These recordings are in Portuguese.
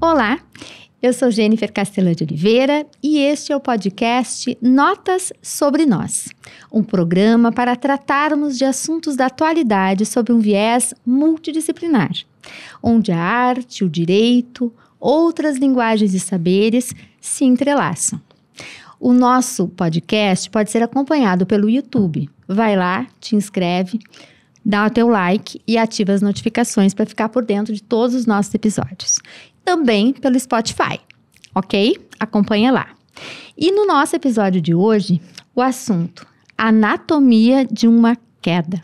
Olá, eu sou Jennifer Castellan de Oliveira e este é o podcast Notas sobre Nós, um programa para tratarmos de assuntos da atualidade sob um viés multidisciplinar, onde a arte, o direito, outras linguagens e saberes se entrelaçam. O nosso podcast pode ser acompanhado pelo YouTube. Vai lá, te inscreve, dá o teu like e ativa as notificações para ficar por dentro de todos os nossos episódios. Também pelo Spotify, ok? Acompanha lá. E no nosso episódio de hoje, o assunto Anatomia de uma Queda.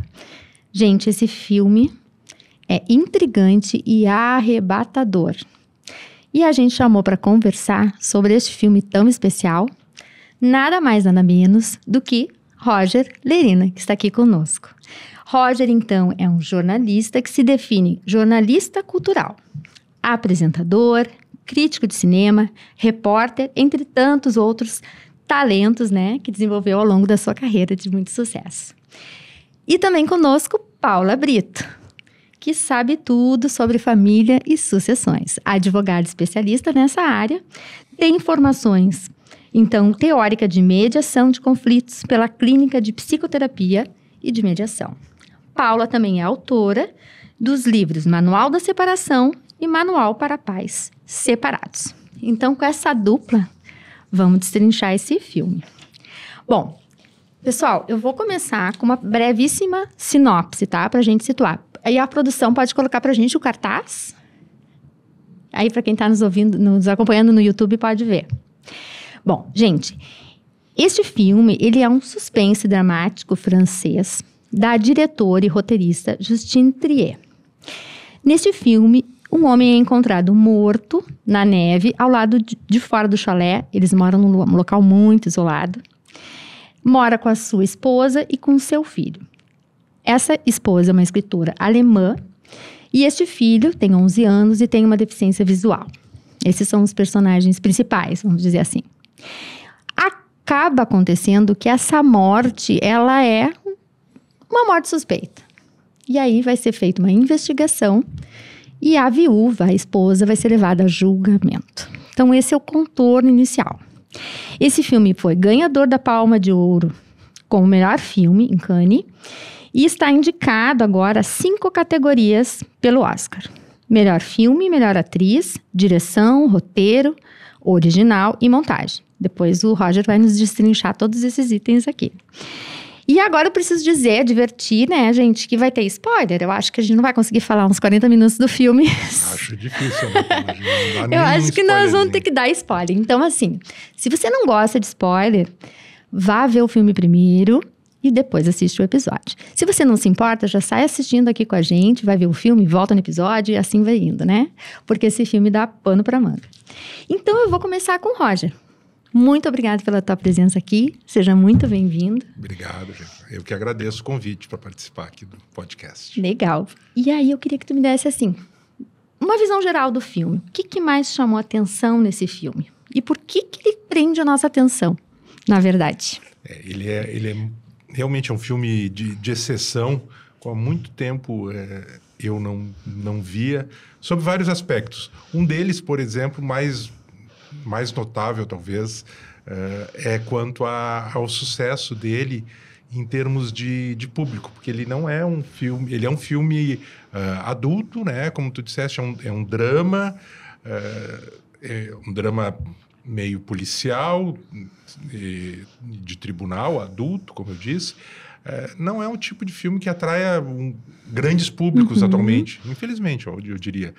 Gente, esse filme é intrigante e arrebatador. E a gente chamou para conversar sobre este filme tão especial, nada mais nada menos do que Roger Lerina, que está aqui conosco. Roger, então, é um jornalista que se define jornalista cultural, apresentador, crítico de cinema, repórter, entre tantos outros talentos, né, que desenvolveu ao longo da sua carreira de muito sucesso. E também conosco, Paula Brito, que sabe tudo sobre família e sucessões. Advogada especialista nessa área, tem formações, então, teórica de mediação de conflitos pela Clínica de Psicoterapia e de Mediação. Paula também é autora dos livros Manual da Separação e Manual para Pais Separados. Então, com essa dupla, vamos destrinchar esse filme. Bom, pessoal, eu vou começar com uma brevíssima sinopse, tá? Pra gente situar. Aí a produção pode colocar pra gente o cartaz? Aí, pra quem tá nos ouvindo, nos acompanhando no YouTube, pode ver. Bom, gente, este filme, ele é um suspense dramático francês da diretora e roteirista Justine Triet. Neste filme, um homem é encontrado morto na neve ao lado de fora do chalé. Eles moram num local muito isolado. Mora com a sua esposa e com seu filho. Essa esposa é uma escritora alemã e este filho tem 11 anos e tem uma deficiência visual. Esses são os personagens principais, vamos dizer assim. Acaba acontecendo que essa morte, ela é uma morte suspeita. E aí vai ser feita uma investigação e a viúva, a esposa, vai ser levada a julgamento. Então esse é o contorno inicial. Esse filme foi ganhador da Palma de Ouro como melhor filme em Cannes e está indicado agora a 5 categorias pelo Oscar. Melhor filme, melhor atriz, direção, roteiro, original e montagem. Depois o Roger vai nos destrinchar todos esses itens aqui. E agora eu preciso dizer, advertir, né, gente, que vai ter spoiler. Eu acho que a gente não vai conseguir falar uns 40 minutos do filme. Acho difícil, né? Não dá eu acho que nós vamos ter que dar spoiler. Então, assim, se você não gosta de spoiler, vá ver o filme primeiro e depois assiste o episódio. Se você não se importa, já sai assistindo aqui com a gente, vai ver o filme, volta no episódio e assim vai indo, né? Porque esse filme dá pano pra manga. Então, eu vou começar com o Roger. Muito obrigada pela tua presença aqui. Seja muito bem-vindo. Obrigado, gente. Eu que agradeço o convite para participar aqui do podcast. Legal. E aí, eu queria que tu me desse, assim, uma visão geral do filme. O que mais chamou a atenção nesse filme? E por que ele prende a nossa atenção, na verdade? Ele é realmente um filme de exceção. Há muito tempo eu não via, sob vários aspectos. Um deles, por exemplo, mais notável, talvez, é quanto ao sucesso dele em termos de público, porque ele não é um filme, ele é um filme adulto, né? Como tu disseste, é um drama, um drama meio policial, de tribunal, adulto, como eu disse. Não é um tipo de filme que atraia grandes públicos atualmente, infelizmente, eu diria.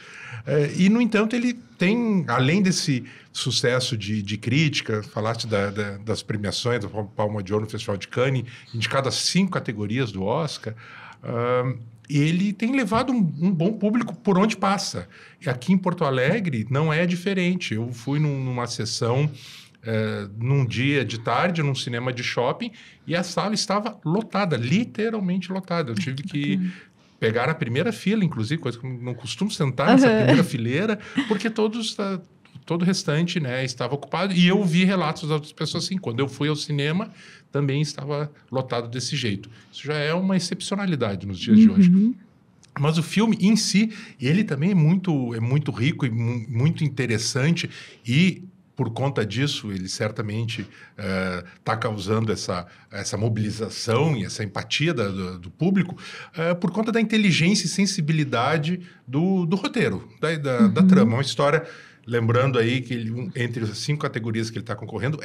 E, no entanto, ele tem, além desse sucesso de crítica, falaste das premiações, da Palma de Ouro no Festival de Cannes, indicado a 5 categorias do Oscar, ele tem levado um bom público por onde passa. E aqui em Porto Alegre não é diferente. Eu fui numa sessão num dia de tarde, num cinema de shopping, e a sala estava lotada, literalmente lotada. Eu tive que pegar a primeira fila, inclusive, coisa que eu não costumo sentar nessa primeira fileira, porque todo o restante, né, estava ocupado. E eu vi relatos das outras pessoas assim. Quando eu fui ao cinema, também estava lotado desse jeito. Isso já é uma excepcionalidade nos dias de hoje. Mas o filme em si, ele também é muito rico e muito interessante e, por conta disso, ele certamente está causando essa mobilização e essa empatia do público por conta da inteligência e sensibilidade do roteiro, da trama. Uma história, lembrando aí que entre as 5 categorias que ele está concorrendo,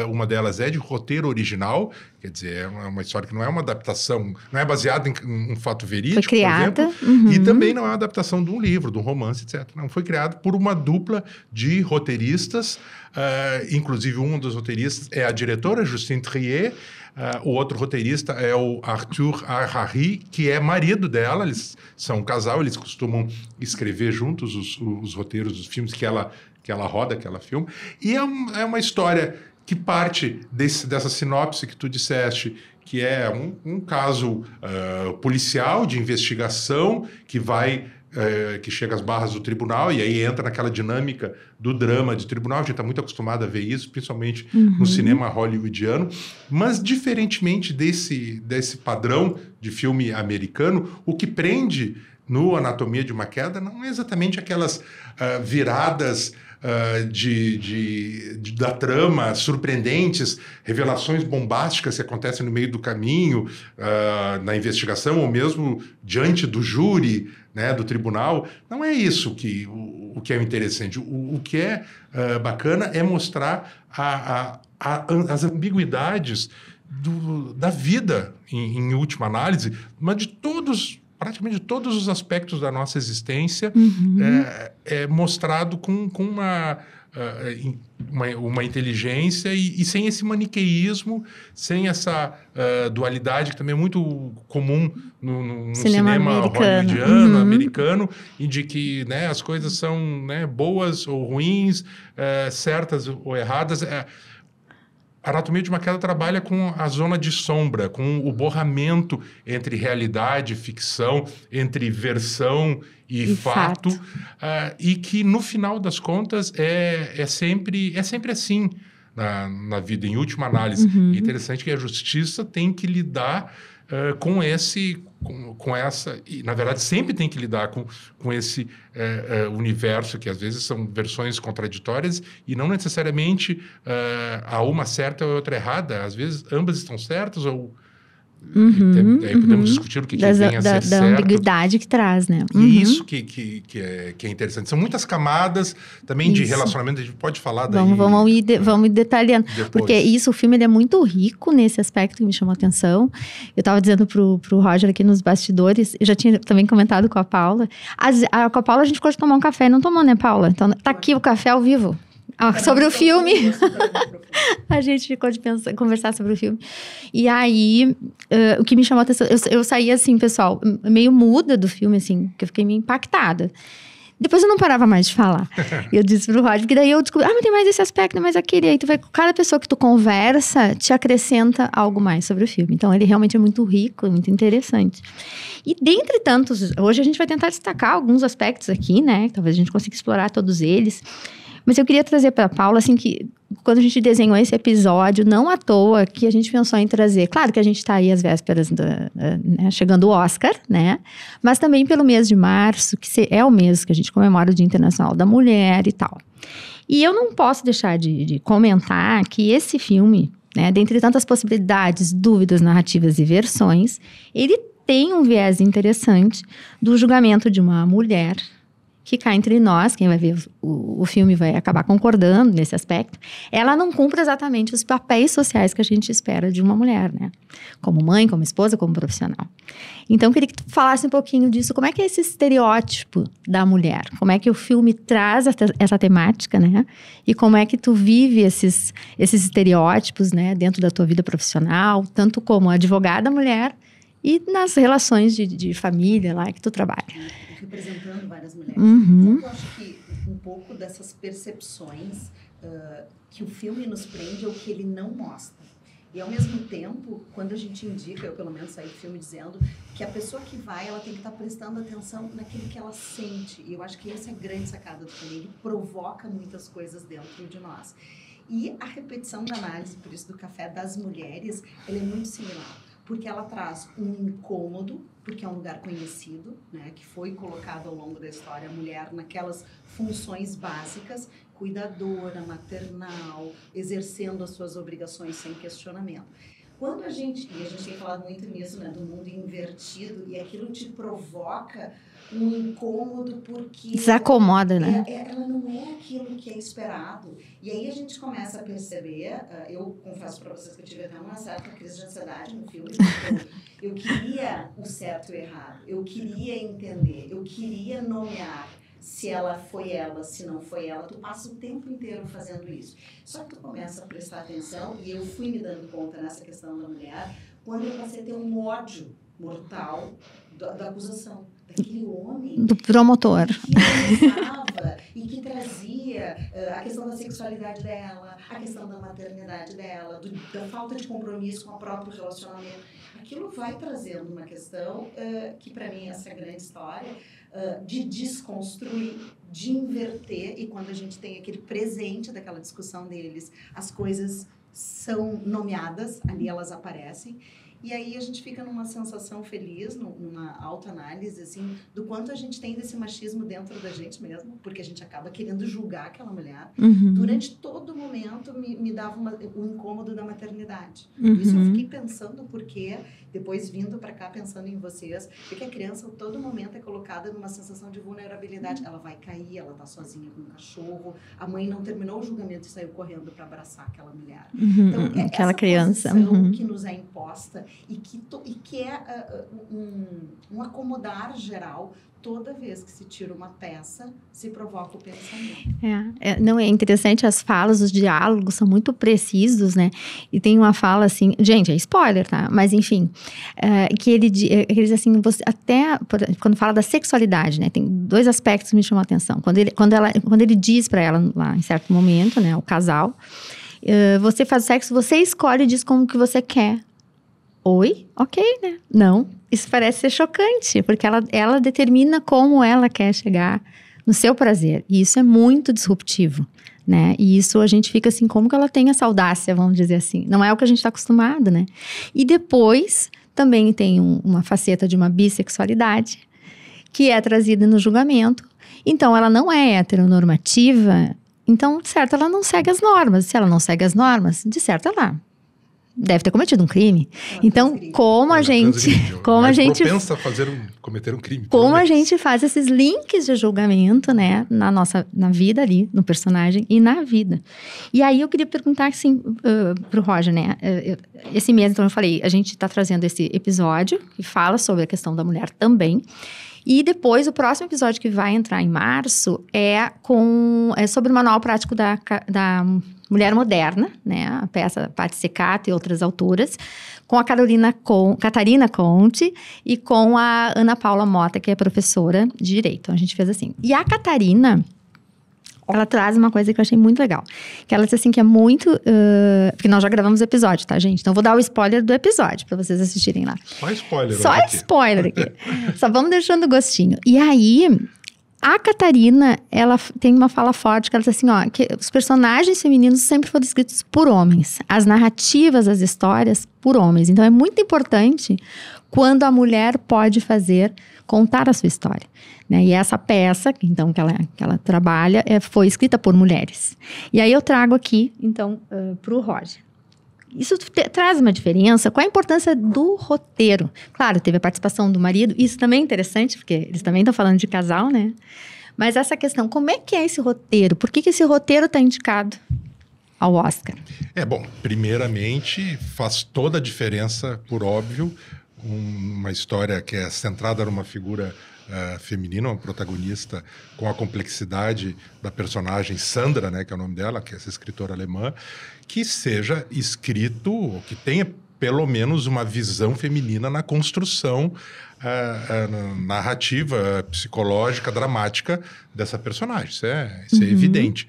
uma delas é de roteiro original, quer dizer, é uma história que não é uma adaptação, não é baseada em um fato verídico, foi criada, por exemplo, e também não é uma adaptação de um livro, de um romance, etc. Não, foi criado por uma dupla de roteiristas, inclusive um dos roteiristas é a diretora, Justine Triet, o outro roteirista é o Arthur Harari, que é marido dela, eles são um casal, eles costumam escrever juntos os roteiros dos filmes que ela roda, que ela filma. E é uma história que parte dessa sinopse que tu disseste, que é um caso policial de investigação que chega às barras do tribunal e aí entra naquela dinâmica do drama de tribunal. A gente está muito acostumado a ver isso, principalmente no cinema hollywoodiano. Mas, diferentemente desse padrão de filme americano, o que prende no Anatomia de uma Queda não é exatamente aquelas viradas da trama surpreendentes, revelações bombásticas que acontecem no meio do caminho, na investigação, ou mesmo diante do júri, né, do tribunal. Não é isso o que é interessante. O que é bacana é mostrar as ambiguidades da vida, em última análise, mas praticamente de todos os aspectos da nossa existência, é mostrado com uma inteligência e sem esse maniqueísmo, sem essa dualidade que também é muito comum no cinema hollywoodiano, americano, e de que, né, as coisas são, né, boas ou ruins, certas ou erradas. A Anatomia de uma Queda trabalha com a zona de sombra, com o borramento entre realidade e ficção, entre versão e fato. E que, no final das contas, é sempre assim na vida, em última análise. É interessante que a justiça tem que lidar com essa... E, na verdade, sempre tem que lidar com esse universo, que às vezes são versões contraditórias e não necessariamente há uma certa ou outra errada. Às vezes, ambas estão certas ou... Aí podemos discutir o que vem a ser certo. Da ambiguidade que traz, né? E isso que é interessante. São muitas camadas também de relacionamento. A gente pode falar daí... Vamos ir detalhando. Depois. Porque o filme ele é muito rico nesse aspecto que me chamou a atenção. Eu estava dizendo pro Roger aqui nos bastidores, eu já tinha também comentado com a Paula. Com a Paula a gente ficou de tomar um café, não tomou, né, Paula? Então tá aqui o café ao vivo. Sobre o filme. A gente ficou de conversar sobre o filme. E aí, o que me chamou a atenção... Eu saí assim, pessoal, meio muda do filme, assim, que eu fiquei meio impactada. Depois eu não parava mais de falar. E eu disse pro Roger, porque daí eu descobri, mas tem mais esse aspecto, tem mais aquele. E aí tu vai, cada pessoa que tu conversa te acrescenta algo mais sobre o filme. Então ele realmente é muito rico, muito interessante. E dentre tantos, hoje a gente vai tentar destacar alguns aspectos aqui, né? Talvez a gente consiga explorar todos eles. Mas eu queria trazer para a Paula, assim, que quando a gente desenhou esse episódio, não à toa que a gente pensou em trazer... Claro que a gente está aí às vésperas, né, chegando o Oscar, né? Mas também pelo mês de março, que é o mês que a gente comemora o Dia Internacional da Mulher e tal. E eu não posso deixar de comentar que esse filme, né, dentre tantas possibilidades, dúvidas, narrativas e versões, ele tem um viés interessante do julgamento de uma mulher... que cá entre nós, quem vai ver o filme vai acabar concordando nesse aspecto, ela não cumpre exatamente os papéis sociais que a gente espera de uma mulher, né? Como mãe, como esposa, como profissional. Então, eu queria que tu falasse um pouquinho disso, como é que é esse estereótipo da mulher? Como é que o filme traz essa temática, né? E como é que tu vive esses estereótipos, né? Dentro da tua vida profissional, tanto como advogada mulher e nas relações de família lá que tu trabalha. Representando várias mulheres. Então, eu acho que um pouco dessas percepções que o filme nos prende é o que ele não mostra. E, ao mesmo tempo, quando a gente indica, eu pelo menos saí do filme dizendo que a pessoa que vai, ela tem que estar prestando atenção naquilo que ela sente. E eu acho que essa é a grande sacada do filme. Ele provoca muitas coisas dentro de nós. E a repetição da análise, por isso, do café das mulheres, ela é muito similar. porque ela traz um incômodo, porque é um lugar conhecido, né, que foi colocado ao longo da história a mulher naquelas funções básicas, cuidadora, maternal, exercendo as suas obrigações sem questionamento. Quando a gente tem falado muito nisso, né, do mundo invertido, e aquilo te provoca um incômodo porque... Desacomoda, né? Ela não é aquilo que é esperado. E aí a gente começa a perceber, eu confesso para vocês que eu tive até uma certa crise de ansiedade no filme, porque eu queria o certo e o errado, eu queria entender, eu queria nomear se ela foi ela, se não foi ela, tu passa o tempo inteiro fazendo isso. Só que tu começa a prestar atenção, e eu fui me dando conta nessa questão da mulher, quando eu passei a ter um ódio mortal da acusação, daquele homem... Do promotor. Que pensava e que trazia a questão da sexualidade dela, a questão da maternidade dela, da falta de compromisso com o próprio relacionamento. Aquilo vai trazendo uma questão que, para mim, essa é a grande história, de desconstruir, de inverter, e quando a gente tem aquele presente daquela discussão deles, as coisas são nomeadas, ali elas aparecem, e aí a gente fica numa sensação feliz, numa autoanálise, assim, do quanto a gente tem desse machismo dentro da gente mesmo, porque a gente acaba querendo julgar aquela mulher. Uhum. Durante todo momento me dava o incômodo da maternidade. Uhum. Isso eu fiquei pensando porque, depois vindo para cá pensando em vocês, porque a criança a todo momento é colocada numa sensação de vulnerabilidade. Ela vai cair, ela tá sozinha com o cachorro, a mãe não terminou o julgamento e saiu correndo para abraçar aquela mulher. Uhum. Então, aquela essa criança posição que nos é imposta e que é um acomodar geral. Toda vez que se tira uma peça, se provoca o pensamento. Não, é interessante, as falas, os diálogos são muito precisos, né? E tem uma fala assim, gente, é spoiler, tá? Mas enfim, que ele diz assim, você, até quando fala da sexualidade, né? Tem dois aspectos que me chamam a atenção. Quando ele diz para ela, lá em certo momento, né? O casal, você faz sexo, você escolhe e diz como que você quer. Oi? Ok, né? Não. Isso parece ser chocante, porque ela determina como ela quer chegar no seu prazer. E isso é muito disruptivo, né? E isso a gente fica assim, como que ela tem essa audácia, vamos dizer assim. Não é o que a gente está acostumado, né? E depois, também tem uma faceta de uma bissexualidade, que é trazida no julgamento. Então, ela não é heteronormativa. Então, de certo, ela não segue as normas. Se ela não segue as normas, de certo, ela deve ter cometido um crime. Então, como a gente propensa a cometer um crime. Como a gente faz esses links de julgamento, né, na vida ali, no personagem e na vida. E aí eu queria perguntar assim pro Roger, né, esse mês, então eu falei, a gente tá trazendo esse episódio que fala sobre a questão da mulher também. E depois, o próximo episódio que vai entrar em março é sobre o Manual Prático da Mulher Moderna, né? A peça Patti Secato e outras autoras, com a Catarina Conte e com a Ana Paula Mota, que é professora de Direito. Então, a gente fez assim. E a Catarina, ela traz uma coisa que eu achei muito legal. Que ela diz assim que é muito... porque nós já gravamos o episódio, tá, gente? Então, eu vou dar o spoiler do episódio para vocês assistirem lá. Só spoiler. Só spoiler aqui. Só vamos deixando o gostinho. E aí, a Catarina, ela tem uma fala forte, que ela diz assim, ó, que os personagens femininos sempre foram escritos por homens. As narrativas, as histórias, por homens. Então, é muito importante quando a mulher pode contar a sua história. Né? E essa peça, então, que ela trabalha, foi escrita por mulheres. E aí eu trago aqui, então, para o Roger. Isso traz uma diferença. Qual a importância do roteiro? Claro, teve a participação do marido. Isso também é interessante, porque eles também estão falando de casal, né? Mas essa questão, como é que é esse roteiro? Por que esse roteiro está indicado ao Oscar? Bom, primeiramente, faz toda a diferença, por óbvio, uma história que é centrada numa figura feminina, uma protagonista com a complexidade da personagem Sandra, né, que é o nome dela, que é essa escritora alemã, que seja escrito, ou que tenha pelo menos uma visão feminina na construção narrativa, psicológica, dramática dessa personagem. Isso é evidente.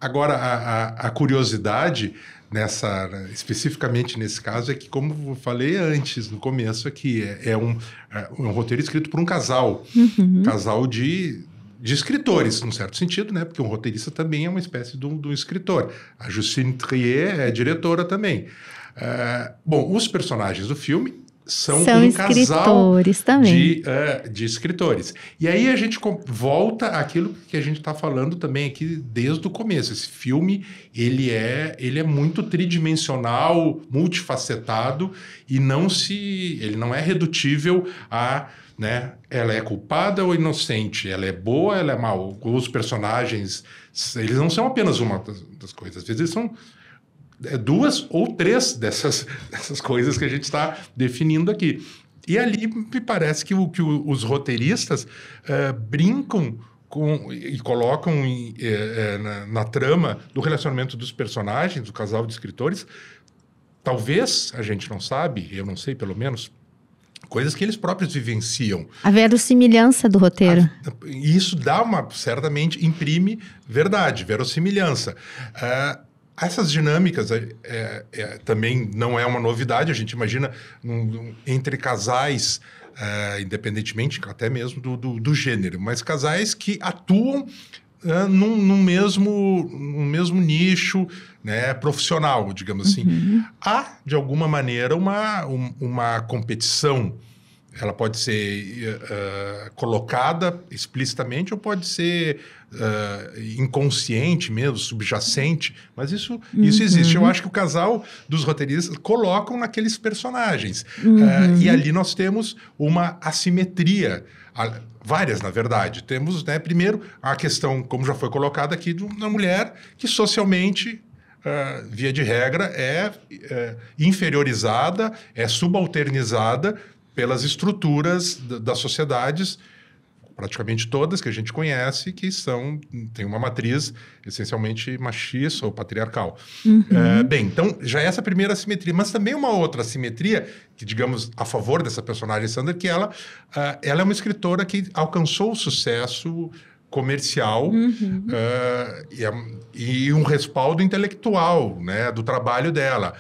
Agora, a curiosidade especificamente nesse caso, é que, como eu falei antes, no começo, aqui, é um roteiro escrito por um casal. Casal de escritores, num certo sentido, né? Porque um roteirista também é uma espécie de um escritor. A Justine Triet é diretora também. Bom, os personagens do filme são um escritores casal também. de escritores. E aí a gente volta àquilo que a gente está falando também aqui desde o começo. Esse filme, ele é muito tridimensional, multifacetado, e ele não é redutível a... Né? Ela é culpada ou inocente? Ela é boa, ela é mal? Os personagens, eles não são apenas uma das coisas. Às vezes eles são 2 ou 3 dessas coisas que a gente está definindo aqui. E ali me parece que os roteiristas brincam e colocam na trama do relacionamento dos personagens, do casal de escritores. Talvez, a gente não sabe, eu não sei pelo menos, coisas que eles próprios vivenciam. A verossimilhança do roteiro. Isso certamente imprime verdade, verossimilhança. Essas dinâmicas também não é uma novidade. A gente imagina entre casais, independentemente até mesmo do gênero, mas casais que atuam no mesmo nicho, né, profissional, digamos assim. Há, de alguma maneira, uma competição. Ela pode ser colocada explicitamente ou pode ser inconsciente mesmo, subjacente, mas isso existe. Eu acho que o casal dos roteiristas colocam naqueles personagens. E ali nós temos uma assimetria, várias, na verdade. Temos, né, primeiro, a questão, como já foi colocada aqui, de uma mulher que socialmente... via de regra, é inferiorizada, é subalternizada pelas estruturas das sociedades, praticamente todas que a gente conhece, que têm uma matriz essencialmente machista ou patriarcal. Bem, então já é essa primeira assimetria, mas também uma outra assimetria, que digamos a favor dessa personagem Sandra, que ela é uma escritora que alcançou o sucesso comercial e um respaldo intelectual, né, do trabalho dela.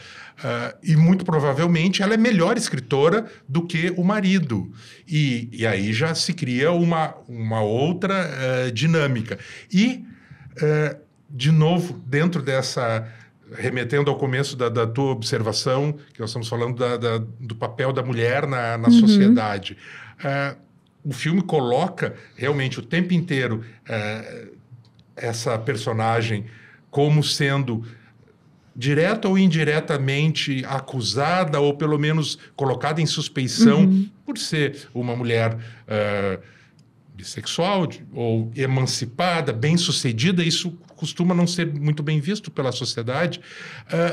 E muito provavelmente ela é melhor escritora do que o marido. E aí já se cria uma outra dinâmica. E, de novo, dentro dessa... Remetendo ao começo da tua observação, que nós estamos falando do papel da mulher na sociedade. O filme coloca realmente o tempo inteiro essa personagem como sendo direta ou indiretamente acusada ou pelo menos colocada em suspeição por ser uma mulher bissexual ou emancipada, bem-sucedida. Isso costuma não ser muito bem visto pela sociedade,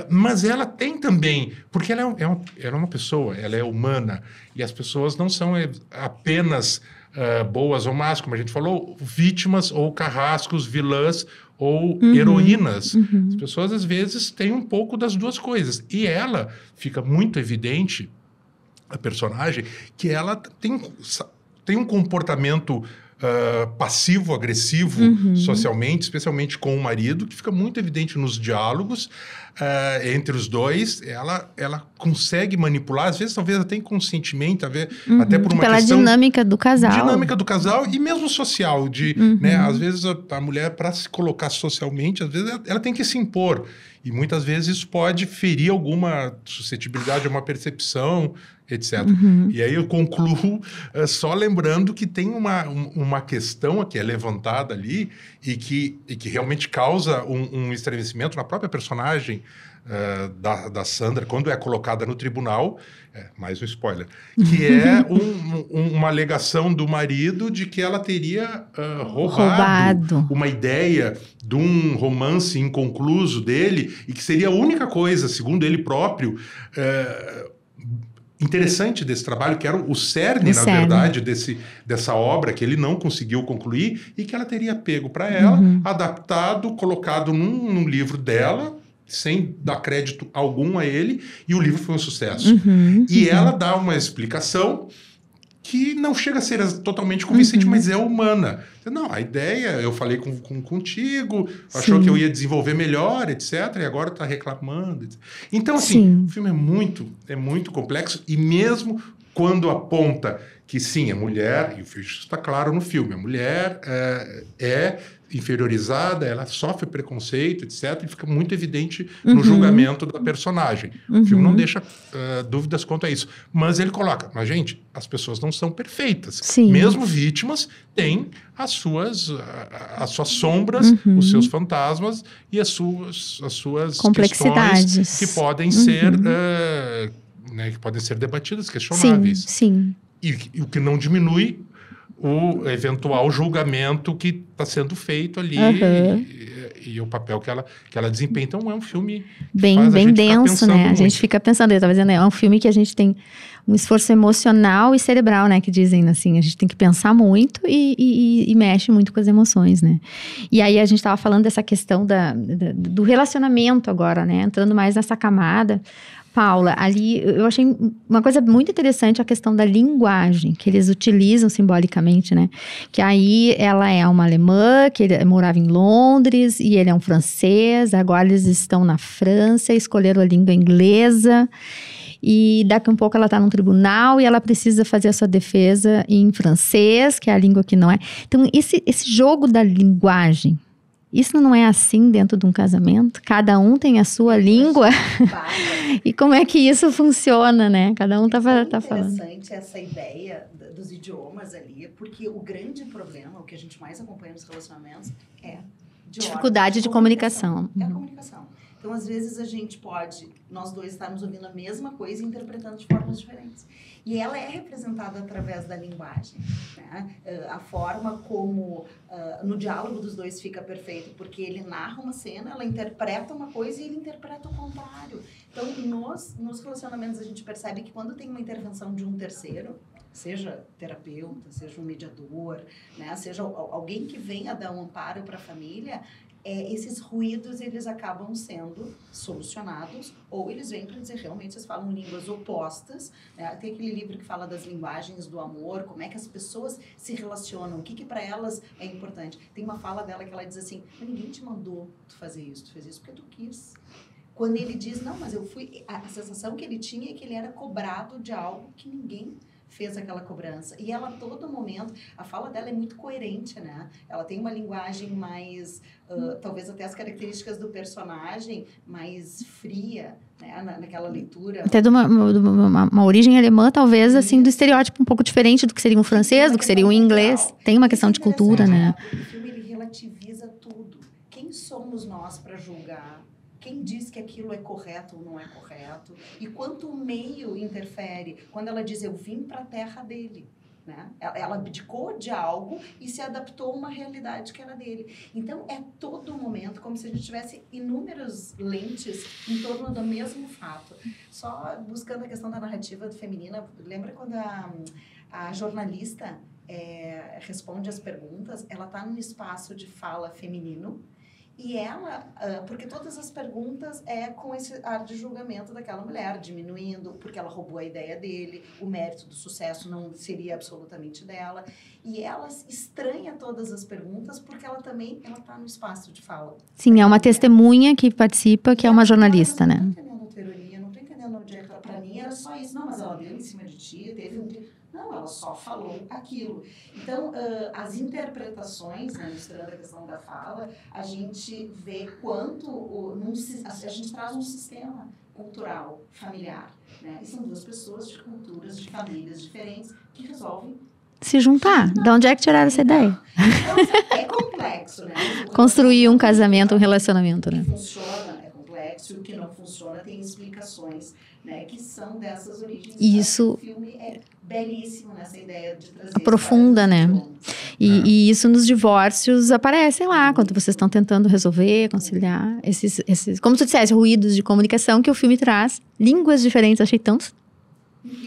mas ela tem também, porque ela é uma pessoa, ela é humana, e as pessoas não são apenas boas ou más, como a gente falou, vítimas ou carrascos, vilãs ou heroínas. As pessoas, às vezes, têm um pouco das duas coisas. E ela, fica muito evidente, a personagem, que ela tem um comportamento passivo-agressivo socialmente, especialmente com o marido, que fica muito evidente nos diálogos entre os dois. Ela consegue manipular, às vezes talvez até inconscientemente, até por uma pela questão... dinâmica do casal. Dinâmica do casal e mesmo social. Né, às vezes a mulher, para se colocar socialmente, às vezes ela tem que se impor. E muitas vezes isso pode ferir alguma suscetibilidade, uma percepção, etc. E aí eu concluo só lembrando que tem uma questão que é levantada ali e que realmente causa um estremecimento na própria personagem da Sandra, quando é colocada no tribunal, mais um spoiler, que é uma alegação do marido de que ela teria roubado uma ideia de um romance inconcluso dele e que seria a única coisa, segundo ele próprio, interessante desse trabalho, que era o cerne, na verdade, dessa obra que ele não conseguiu concluir e que ela teria pego para ela, adaptado, colocado num livro dela, sem dar crédito algum a ele, e o livro foi um sucesso. E ela dá uma explicação que não chega a ser totalmente convincente, mas é humana. Não, a ideia, eu falei contigo, achou que eu ia desenvolver melhor, etc., e agora está reclamando. Etc. Então, assim, o filme é muito complexo, e mesmo quando aponta que sim, a mulher, e isso está claro no filme, a mulher é inferiorizada, ela sofre preconceito, etc. E fica muito evidente no julgamento da personagem. O filme não deixa dúvidas quanto a isso. Mas ele coloca, mas gente, as pessoas não são perfeitas. Sim. Mesmo vítimas têm as suas sombras, os seus fantasmas e as suas complexidades questões que podem ser... que podem ser debatidas, questionáveis. Sim. E o que não diminui o eventual julgamento que está sendo feito ali e o papel que ela desempenha. Então, é um filme bem denso, né? A gente fica pensando, eu estava dizendo, é um filme que a gente tem um esforço emocional e cerebral, né? Que dizem assim, a gente tem que pensar muito e mexe muito com as emoções, né? E aí, a gente estava falando dessa questão do relacionamento agora, né? Entrando mais nessa camada. Paula, ali eu achei uma coisa muito interessante a questão da linguagem que eles utilizam simbolicamente, né? Que aí ela é uma alemã, que ele morava em Londres, e ele é um francês, agora eles estão na França, escolheram a língua inglesa, e daqui a um pouco ela está num tribunal e ela precisa fazer a sua defesa em francês, que é a língua que não é. Então, esse jogo da linguagem, isso não é assim dentro de um casamento? Cada um tem a sua língua. E como é que isso funciona, né? Cada um tá falando. É interessante essa ideia dos idiomas ali, porque o grande problema, o que a gente mais acompanha nos relacionamentos é dificuldade de comunicação. É a comunicação. Então, às vezes, nós dois estarmos ouvindo a mesma coisa e interpretando de formas diferentes. E ela é representada através da linguagem, né? A forma como no diálogo dos dois fica perfeito, porque ele narra uma cena, ela interpreta uma coisa e ele interpreta o contrário. Então, nos relacionamentos, a gente percebe que quando tem uma intervenção de um terceiro, seja terapeuta, seja um mediador, né? Seja alguém que venha dar um amparo para a família, esses ruídos, eles acabam sendo solucionados, ou eles vêm para dizer, realmente, vocês falam línguas opostas, né? Tem aquele livro que fala das linguagens do amor, como é que as pessoas se relacionam, o que para elas é importante. Tem uma fala dela que ela diz assim, ninguém te mandou tu fazer isso, tu fez isso porque tu quis. Quando ele diz, não, mas eu fui... A sensação que ele tinha é que ele era cobrado de algo que ninguém fez aquela cobrança. E ela, a todo momento, a fala dela é muito coerente, né? Ela tem uma linguagem mais, talvez até as características do personagem, mais fria, né? Naquela leitura. Até de uma origem alemã, talvez, assim, do estereótipo um pouco diferente do que seria um francês, do que seria um inglês. Tem uma questão de cultura, né? O filme, ele relativiza tudo. Quem somos nós para julgar? Quem diz que aquilo é correto ou não é correto? E quanto o meio interfere? Quando ela diz, eu vim para a terra dele. Né? Ela abdicou de algo e se adaptou a uma realidade que era dele. Então, é todo momento como se a gente tivesse inúmeras lentes em torno do mesmo fato. Só buscando a questão da narrativa feminina, lembra quando a jornalista responde as perguntas, ela está num espaço de fala feminino, e ela, porque todas as perguntas com esse ar de julgamento daquela mulher, diminuindo, porque ela roubou a ideia dele, o mérito do sucesso não seria absolutamente dela. E ela estranha todas as perguntas porque ela está no espaço de fala. Sim, é uma testemunha que participa, que é uma jornalista, né? Não estou entendendo a teoria, não estou entendendo onde é que para mim era só isso. Não, mas ela deu em cima de ti, teve um... Não, ela só falou aquilo. Então, as interpretações, né, mostrando a questão da fala, a gente vê quanto a gente traz um sistema cultural, familiar, né? E são duas pessoas de culturas, de famílias diferentes que resolvem se juntar. De onde é que tiraram essa ideia? Então, é complexo, né? Construir um casamento, um relacionamento, né? O que funciona é complexo e o que não funciona tem explicações, né, que são dessas origens. Isso. O filme é belíssimo nessa ideia de trazer... Aprofunda, né? E isso nos divórcios aparecem lá, quando vocês estão tentando resolver, conciliar esses, como tu disseste, ruídos de comunicação que o filme traz. Línguas diferentes, achei tão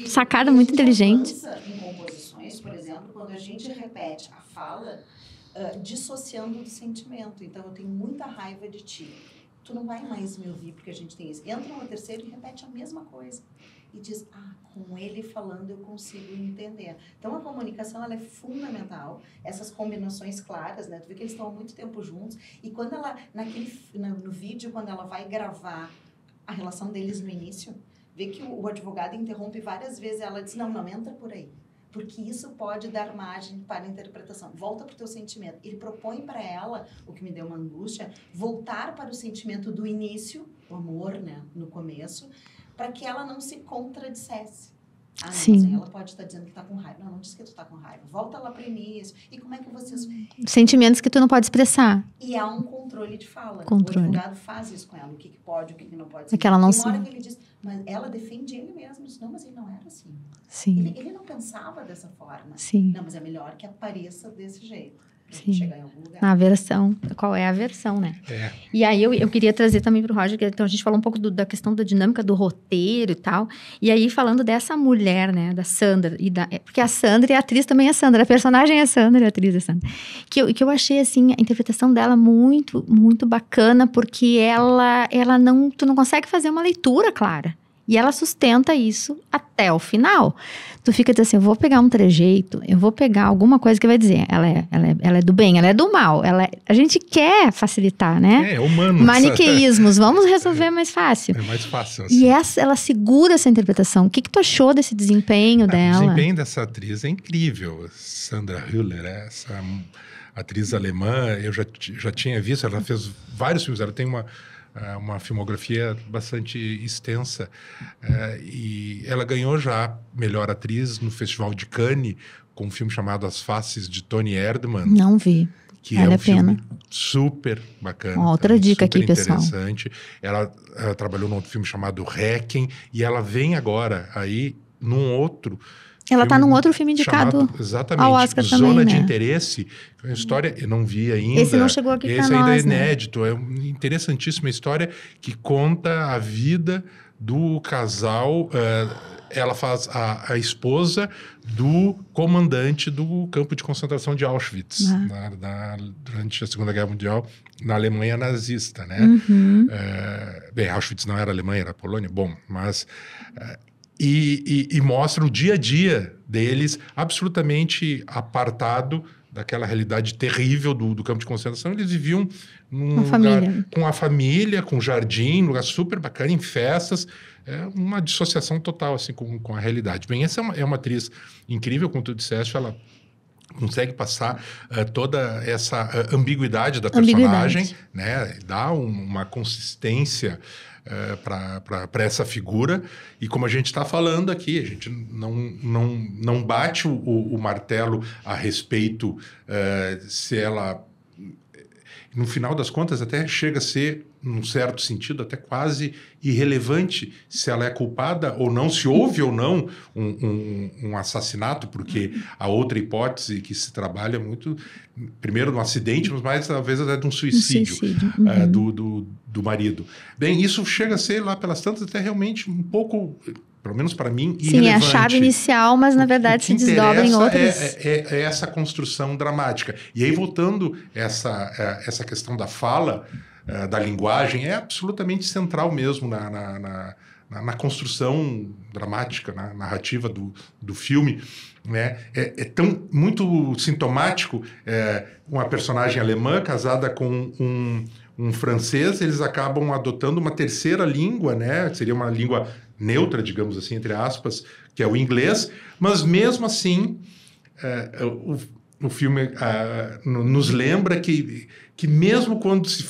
sacada, muito inteligente. Em composições, por exemplo, quando a gente repete a fala, dissociando do sentimento. Então, eu tenho muita raiva de ti. Tu não vai mais me ouvir porque a gente tem isso. Entra uma terceira e repete a mesma coisa. E diz, com ele falando eu consigo entender. Então, a comunicação, ela é fundamental. Essas combinações claras, né? Tu vê que eles estão há muito tempo juntos. E quando ela, no vídeo, quando ela vai gravar a relação deles no início, vê que o advogado interrompe várias vezes, ela diz, não entra por aí. Porque isso pode dar margem para a interpretação. Volta para o teu sentimento. Ele propõe para ela, o que me deu uma angústia, voltar para o sentimento do início, o amor, né, no começo, para que ela não se contradissesse. Não, Sim. Ela pode estar dizendo que está com raiva. Não diz que tu está com raiva. Volta lá para o início. E como é que vocês... Sentimentos que tu não pode expressar. E há um controle de fala. Controle. O advogado faz isso com ela. O que pode, o que não pode. É que ela não Tem uma hora que ele diz... Mas ela defende ele mesmo. Diz, não, mas ele não era assim. Sim. Ele não pensava dessa forma. Sim. Não, mas é melhor que apareça desse jeito. Sim. Chegar em algum lugar. A versão. Qual é a versão, né? E aí eu queria trazer também para o Roger, que então a gente falou um pouco da questão da dinâmica do roteiro e tal. E aí falando dessa mulher, né? Da Sandra. Porque a Sandra e a atriz também é a Sandra. A personagem é a Sandra e a atriz é a Sandra. Que eu achei, assim, a interpretação dela muito, muito bacana, porque tu não consegue fazer uma leitura clara. E ela sustenta isso até o final. Tu fica dizendo assim, eu vou pegar um trejeito, eu vou pegar alguma coisa que vai dizer, ela é do bem, ela é do mal. A gente quer facilitar, né? É humano. Maniqueísmos, vamos resolver mais fácil. É mais fácil. Assim. E ela segura essa interpretação. O que tu achou desse desempenho dela? O desempenho dessa atriz é incrível. Sandra Hüller, essa atriz alemã, eu já tinha visto, ela fez vários filmes, ela tem uma filmografia bastante extensa, e ela ganhou já melhor atriz no Festival de Cannes com um filme chamado As Faces de Tony Erdmann. Não vi. Que é um filme super bacana. Outra dica aqui, pessoal. Interessante. Ela trabalhou num outro filme chamado Requiem, e ela vem agora aí num outro... Ela está num outro filme indicado exatamente, ao Oscar também, Zona de né? Interesse. É uma história, eu não vi ainda. Esse não chegou aqui para nós, Esse ainda é né? inédito. É uma interessantíssima história que conta a vida do casal. Ela faz a esposa do comandante do campo de concentração de Auschwitz, durante a Segunda Guerra Mundial, na Alemanha nazista, né? Uhum. Bem, Auschwitz não era Alemanha, era Polônia. Bom, mas... E mostra o dia a dia deles absolutamente apartado daquela realidade terrível do campo de concentração. Eles viviam num lugar com a família, com jardim, um lugar super bacana, em festas. É uma dissociação total assim, com a realidade. Bem, essa é uma atriz incrível, como tu disseste, ela consegue passar toda essa ambiguidade da personagem, né? Dá uma consistência para essa figura. E como a gente está falando aqui, a gente não bate o martelo a respeito se ela... No final das contas, até chega a ser, num certo sentido, até quase irrelevante se ela é culpada ou não, se houve ou não um assassinato, porque a outra hipótese que se trabalha muito, primeiro no acidente, mas talvez até de um suicídio, do marido. Bem, isso chega a ser lá pelas tantas até realmente um pouco... pelo menos para mim, irrelevante. Sim, é a chave inicial, mas na verdade se desdobra em outras... É essa construção dramática. E aí, voltando essa questão da fala, da linguagem, é absolutamente central mesmo na construção dramática, na narrativa do filme. Né? É tão muito sintomático uma personagem alemã casada com um francês, eles acabam adotando uma terceira língua, né? Seria uma língua neutra, digamos assim, entre aspas, que é o inglês, mas mesmo assim o filme nos lembra que mesmo quando se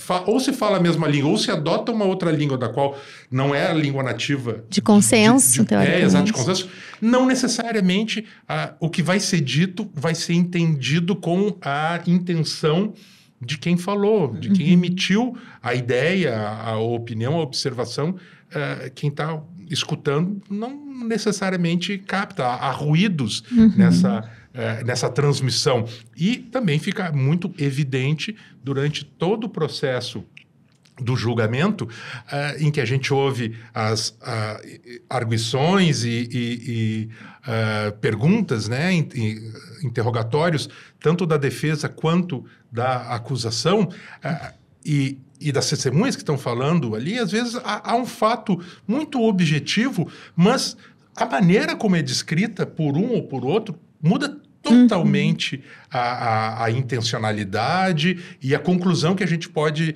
fala a mesma língua, ou se adota uma outra língua da qual não é a língua nativa... De consenso, teoricamente. Exato, de consenso. Não necessariamente o que vai ser dito vai ser entendido com a intenção de quem falou, de quem emitiu a ideia, a opinião, a observação. Quem está escutando não necessariamente capta. Há ruídos nessa transmissão. E também fica muito evidente durante todo o processo do julgamento, em que a gente ouve as arguições e perguntas, né, interrogatórios, tanto da defesa quanto da acusação, e das testemunhas que estão falando ali, às vezes há um fato muito objetivo, mas a maneira como é descrita por um ou por outro muda totalmente a intencionalidade e a conclusão que a gente pode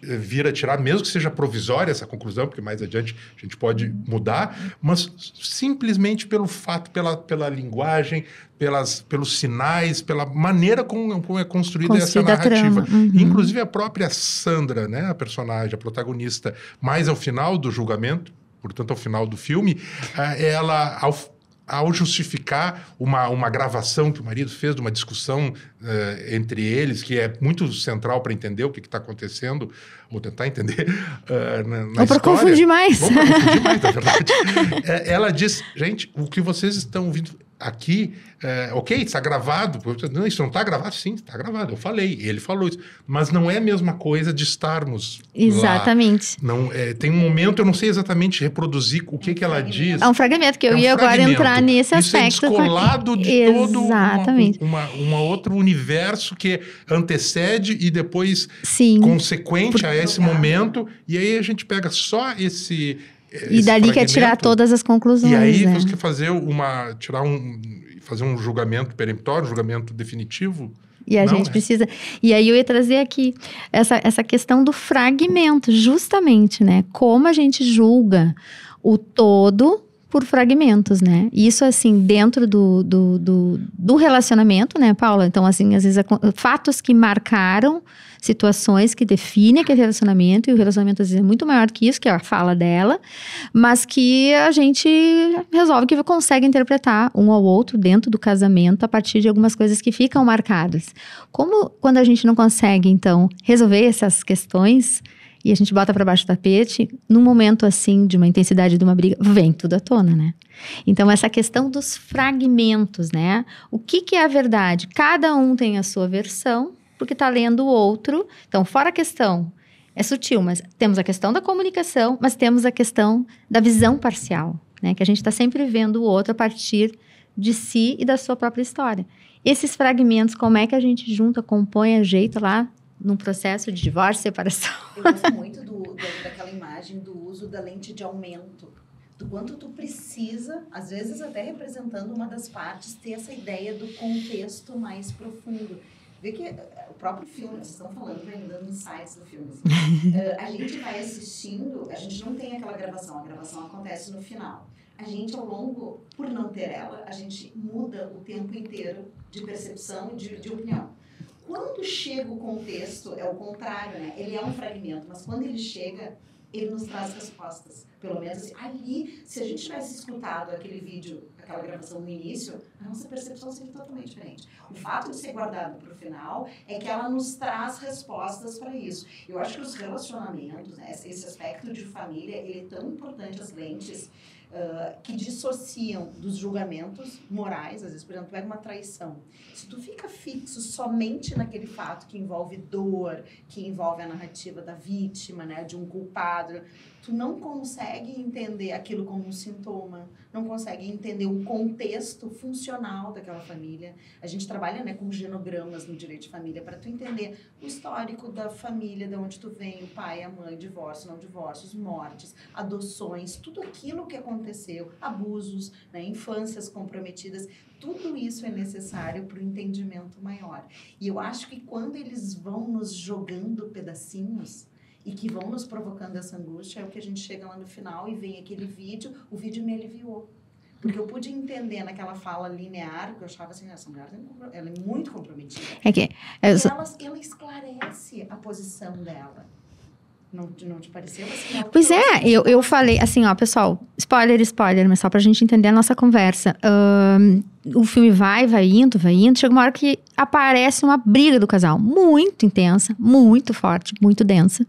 vir a tirar, mesmo que seja provisória essa conclusão, porque mais adiante a gente pode mudar, mas simplesmente pelo fato, pela linguagem, pelos sinais, pela maneira como é construída essa narrativa. Inclusive a própria Sandra, né, a personagem, a protagonista, mais ao final do julgamento, portanto ao final do filme, ela, ao justificar uma gravação que o marido fez de uma discussão entre eles, que é muito central para entender o que está acontecendo, ou tentar entender na ou para confundir mais. Ou para confundir mais, na verdade. Ela diz, gente, o que vocês estão ouvindo aqui, ok, está gravado. Não, isso não está gravado? Sim, está gravado. Eu falei, ele falou isso. Mas não é a mesma coisa de estarmos exatamente. Lá. Não, tem um momento, eu não sei exatamente reproduzir o que ela diz. É um fragmento, que eu ia agora entrar nesse aspecto. Isso é descolado de todo um outro universo que antecede e depois consequente a esse momento. E aí a gente pega só esse... E dali quer tirar todas as conclusões. E aí você quer fazer fazer um julgamento peremptório, um julgamento definitivo. E a gente precisa... E aí eu ia trazer aqui essa questão do fragmento, justamente, né? Como a gente julga o todo por fragmentos, né? Isso, assim, dentro do relacionamento, né, Paula? Então, assim, às vezes, fatos que marcaram situações que definem aquele relacionamento, e o relacionamento, às vezes, é muito maior que isso, que é a fala dela, mas que a gente resolve que consegue interpretar um ao outro dentro do casamento a partir de algumas coisas que ficam marcadas. Como quando a gente não consegue, então, resolver essas questões e a gente bota para baixo do tapete, num momento assim, de uma intensidade de uma briga, vem tudo à tona, né? Então, essa questão dos fragmentos, né? O que é a verdade? Cada um tem a sua versão, porque está lendo o outro. Então, fora a questão, é sutil, mas temos a questão da comunicação, mas temos a questão da visão parcial, né? Que a gente está sempre vendo o outro a partir de si e da sua própria história. Esses fragmentos, como é que a gente junta, compõe, ajeita lá num processo de divórcio e separação? Eu gosto muito daquela imagem do uso da lente de aumento. Do quanto tu precisa, às vezes até representando uma das partes, ter essa ideia do contexto mais profundo. Vê que o próprio filme, vocês estão falando, vai me dando insights do filme. Assim. A gente vai assistindo, a gente não tem aquela gravação, a gravação acontece no final. A gente, ao longo, por não ter ela, a gente muda o tempo inteiro de percepção e de opinião. Quando chega o contexto, é o contrário, né? Ele é um fragmento, mas quando ele chega, ele nos traz respostas. Pelo menos assim, ali, se a gente tivesse escutado aquele vídeo, aquela gravação no início, a nossa percepção seria totalmente diferente. O fato de ser guardado para o final é que ela nos traz respostas para isso. Eu acho que os relacionamentos, né, esse aspecto de família, ele é tão importante, as lentes, que dissociam dos julgamentos morais. Às vezes, por exemplo, pega uma traição. Se tu fica fixo somente naquele fato que envolve dor, que envolve a narrativa da vítima, né, de um culpado, tu não consegue entender aquilo como um sintoma, não consegue entender o contexto funcional daquela família. A gente trabalha, né, com genogramas no direito de família para tu entender o histórico da família, de onde tu vem, o pai, a mãe, divórcio, não divórcios, mortes, adoções, tudo aquilo que aconteceu, abusos, né, infâncias comprometidas, tudo isso é necessário para o entendimento maior. E eu acho que quando eles vão nos jogando pedacinhos e que vão nos provocando essa angústia, é o que a gente chega lá no final e vem aquele vídeo, o vídeo me aliviou. Porque eu pude entender naquela fala linear, que eu achava assim, essa mulher ela é muito comprometida. Ela esclarece a posição dela. Não te pareceu assim? Pois é, eu falei assim, ó, pessoal, spoiler, mas só pra gente entender a nossa conversa. O filme vai indo, chega uma hora que aparece uma briga do casal, muito intensa, muito forte, muito densa.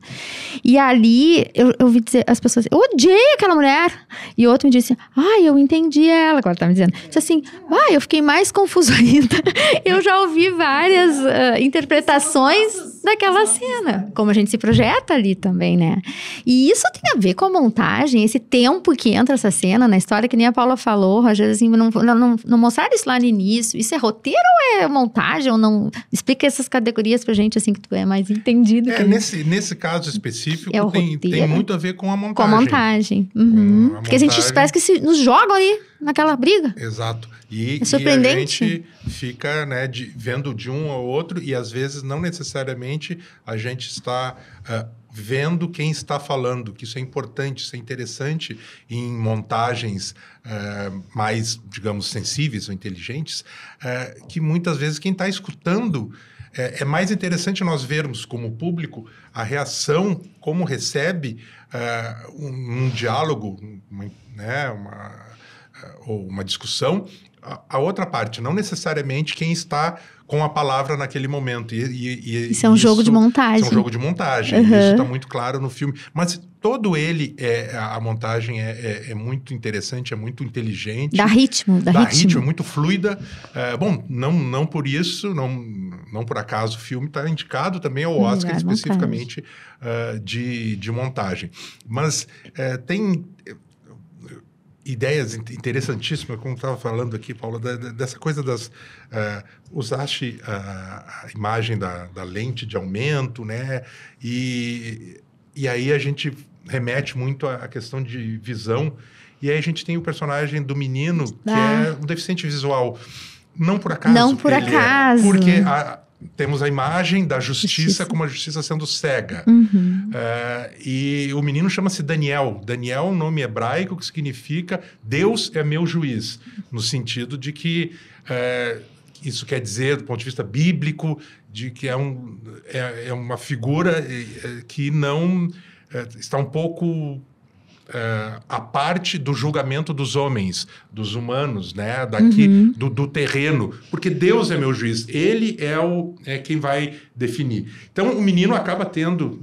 E ali, eu ouvi dizer, as pessoas, eu odiei aquela mulher. E outro me disse, eu entendi ela, agora tá me dizendo. Disse assim, eu fiquei mais confuso ainda. Eu já ouvi várias interpretações daquela cena, como a gente se projeta ali também, né? E isso tem a ver com a montagem, esse tempo que entra essa cena na história, que nem a Paula falou, Roger, assim, não mostrar isso lá no início. Isso é roteiro ou é montagem ou não? Explica essas categorias pra gente, assim, que tu é mais entendido. Nesse caso específico, tem muito a ver com a montagem. Com a montagem. Porque a gente parece que nos jogam ali. naquela briga. Exato. E É surpreendente. a gente fica, né, vendo de um ao outro e às vezes não necessariamente a gente está vendo quem está falando, que isso é importante, isso é interessante em montagens mais, digamos, sensíveis ou inteligentes, que muitas vezes quem está escutando é mais interessante nós vermos como público a reação, como recebe um diálogo, ou uma discussão, a outra parte, não necessariamente quem está com a palavra naquele momento. Isso é um jogo de montagem. Isso é um jogo de montagem. Isso está muito claro no filme. Mas todo ele, a montagem é muito interessante, é muito inteligente. Dá ritmo. É muito fluida. Bom, não por isso, não por acaso, o filme está indicado também ao Oscar, especificamente de montagem. Mas tem ideias interessantíssimas, como estava falando aqui, Paula, dessa coisa das... usaste a imagem da lente de aumento, né? E aí a gente remete muito à questão de visão. E aí a gente tem o personagem do menino, que é um deficiente visual. Não por acaso. Não por acaso. Porque temos a imagem da justiça como a justiça sendo cega. Uhum. E o menino chama-se Daniel. Daniel é um nome hebraico que significa Deus é meu juiz, no sentido de que isso quer dizer, do ponto de vista bíblico, de que é uma figura que não está um pouco a parte do julgamento dos homens, dos humanos, né? Daqui, do terreno. Porque Deus é meu juiz. Ele é quem vai definir. Então, o menino acaba tendo,